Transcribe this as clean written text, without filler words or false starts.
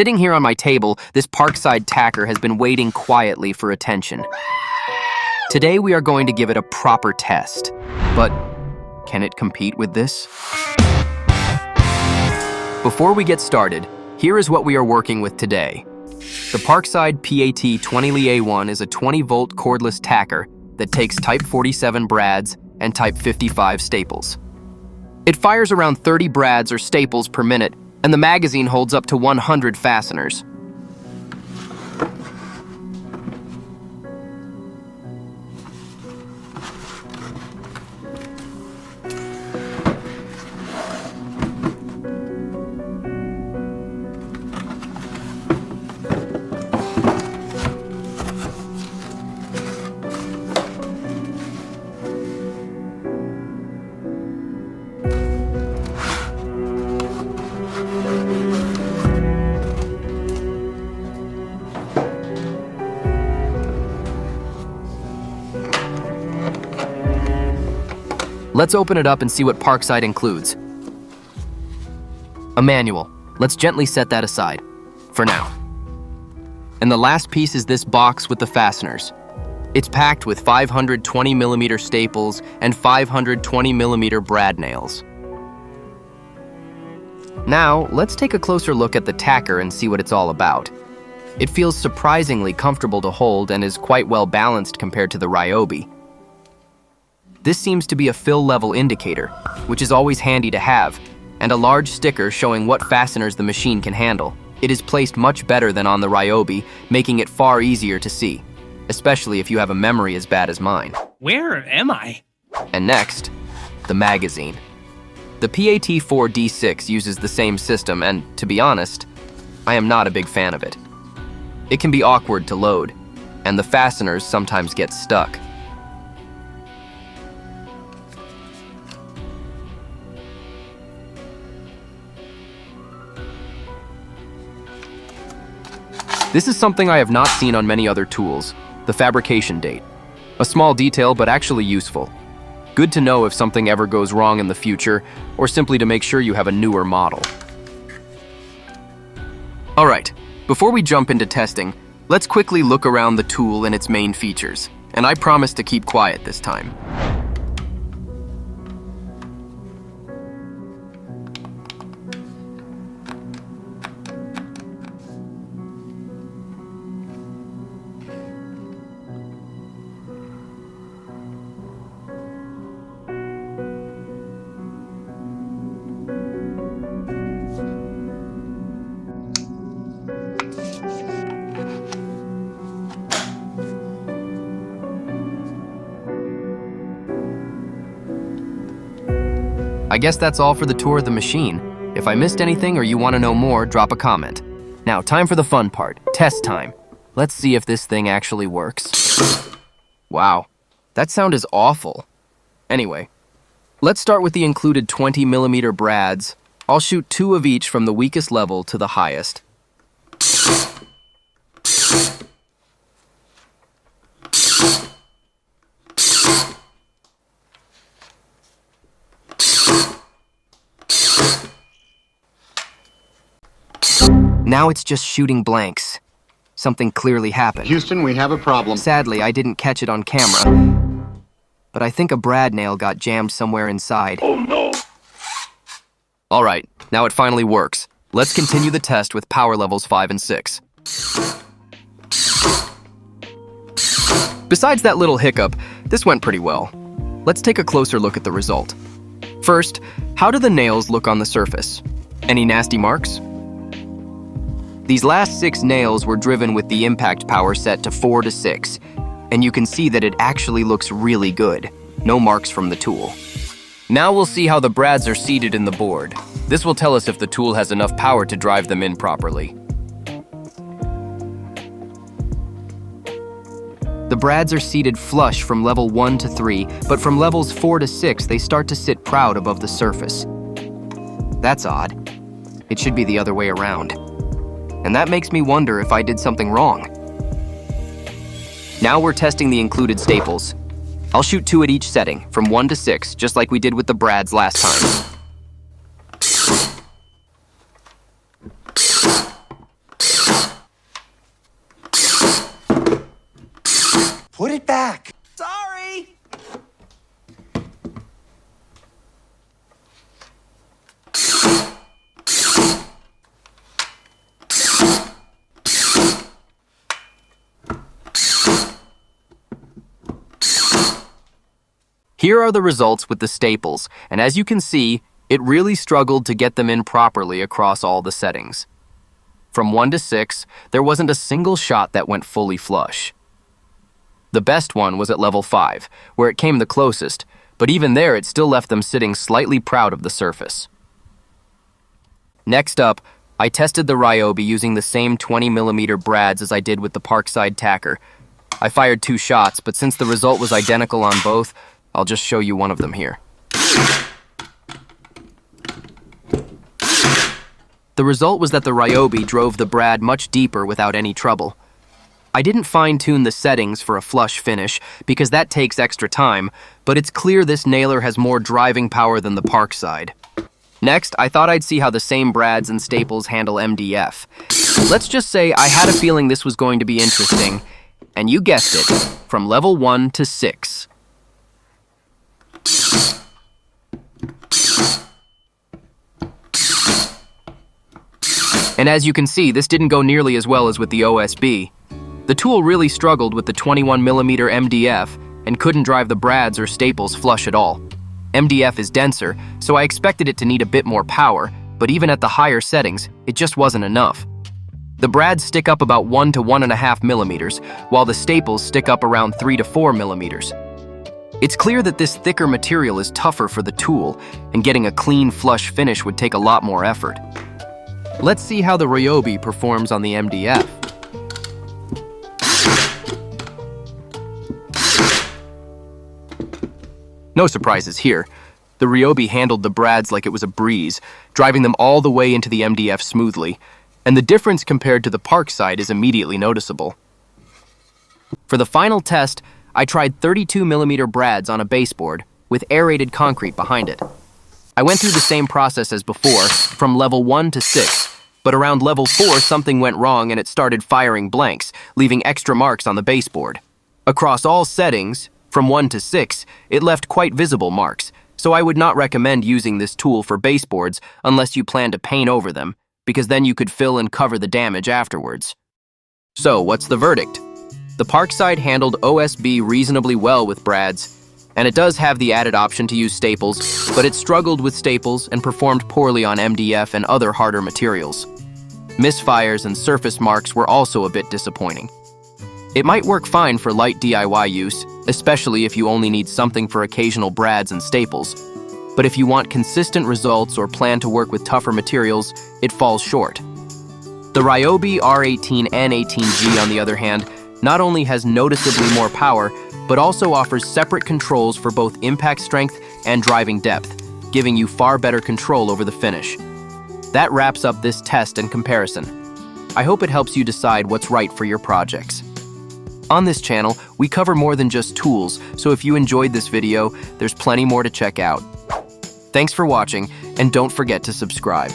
Sitting here on my table, this Parkside Tacker has been waiting quietly for attention. Today we are going to give it a proper test. But can it compete with this? Before we get started, here is what we are working with today. The Parkside PAT 20Li A1 is a 20-volt cordless tacker that takes Type 47 brads and Type 55 staples. It fires around 30 brads or staples per minute, and the magazine holds up to 100 fasteners. Let's open it up and see what Parkside includes. A manual. Let's gently set that aside, for now. And the last piece is this box with the fasteners. It's packed with 520mm staples and 520mm brad nails. Now, let's take a closer look at the tacker and see what it's all about. It feels surprisingly comfortable to hold and is quite well balanced compared to the Ryobi. This seems to be a fill level indicator, which is always handy to have, and a large sticker showing what fasteners the machine can handle. It is placed much better than on the Ryobi, making it far easier to see, especially if you have a memory as bad as mine. Where am I? And next, the magazine. The PAT4D6 uses the same system, and to be honest, I am not a big fan of it. It can be awkward to load, and the fasteners sometimes get stuck. This is something I have not seen on many other tools, the fabrication date. A small detail, but actually useful. Good to know if something ever goes wrong in the future, or simply to make sure you have a newer model. Alright, before we jump into testing, let's quickly look around the tool and its main features, and I promise to keep quiet this time. I guess that's all for the tour of the machine. If I missed anything or you want to know more, drop a comment. Now, time for the fun part, test time. Let's see if this thing actually works. Wow, that sound is awful. Anyway, let's start with the included 20mm brads. I'll shoot 2 of each from the weakest level to the highest. Now it's just shooting blanks. Something clearly happened. Houston, we have a problem. Sadly, I didn't catch it on camera. But I think a brad nail got jammed somewhere inside. Oh no! Alright, now it finally works. Let's continue the test with power levels 5 and 6. Besides that little hiccup, this went pretty well. Let's take a closer look at the result. First, how do the nails look on the surface? Any nasty marks? These last 6 nails were driven with the impact power set to 4 to 6, and you can see that it actually looks really good. No marks from the tool. Now we'll see how the brads are seated in the board. This will tell us if the tool has enough power to drive them in properly. The brads are seated flush from level 1 to 3, but from levels 4 to 6, they start to sit proud above the surface. That's odd. It should be the other way around. And that makes me wonder if I did something wrong. Now we're testing the included staples. I'll shoot 2 at each setting, from 1 to 6, just like we did with the brads last time. Put it back. Sorry! Here are the results with the staples, and as you can see, it really struggled to get them in properly across all the settings. From 1 to 6, there wasn't a single shot that went fully flush. The best one was at level 5, where it came the closest, but even there it still left them sitting slightly proud of the surface. Next up, I tested the Ryobi using the same 20mm brads as I did with the Parkside Tacker. I fired 2 shots, but since the result was identical on both, I'll just show you one of them here. The result was that the Ryobi drove the brad much deeper without any trouble. I didn't fine-tune the settings for a flush finish because that takes extra time, but it's clear this nailer has more driving power than the Parkside. Next, I thought I'd see how the same brads and staples handle MDF. Let's just say I had a feeling this was going to be interesting, and you guessed it, from level 1 to 6. And as you can see, this didn't go nearly as well as with the OSB. The tool really struggled with the 21mm MDF and couldn't drive the brads or staples flush at all. MDF is denser, so I expected it to need a bit more power, but even at the higher settings, it just wasn't enough. The brads stick up about 1 to 1.5 millimeters, while the staples stick up around 3 to 4 millimeters. It's clear that this thicker material is tougher for the tool, and getting a clean, flush finish would take a lot more effort. Let's see how the Ryobi performs on the MDF. No surprises here. The Ryobi handled the brads like it was a breeze, driving them all the way into the MDF smoothly, and the difference compared to the Parkside is immediately noticeable. For the final test, I tried 32mm brads on a baseboard with aerated concrete behind it. I went through the same process as before, from level 1 to 6, but around level 4 something went wrong and it started firing blanks, leaving extra marks on the baseboard. Across all settings, from 1 to 6, it left quite visible marks, so I would not recommend using this tool for baseboards unless you plan to paint over them, because then you could fill and cover the damage afterwards. So, what's the verdict? The Parkside handled OSB reasonably well with brads, and it does have the added option to use staples, but it struggled with staples and performed poorly on MDF and other harder materials. Misfires and surface marks were also a bit disappointing. It might work fine for light DIY use, especially if you only need something for occasional brads and staples. But if you want consistent results or plan to work with tougher materials, it falls short. The Ryobi R18N18G, on the other hand, not only has noticeably more power, but also offers separate controls for both impact strength and driving depth, giving you far better control over the finish. That wraps up this test and comparison. I hope it helps you decide what's right for your projects. On this channel, we cover more than just tools, so if you enjoyed this video, there's plenty more to check out. Thanks for watching, and don't forget to subscribe.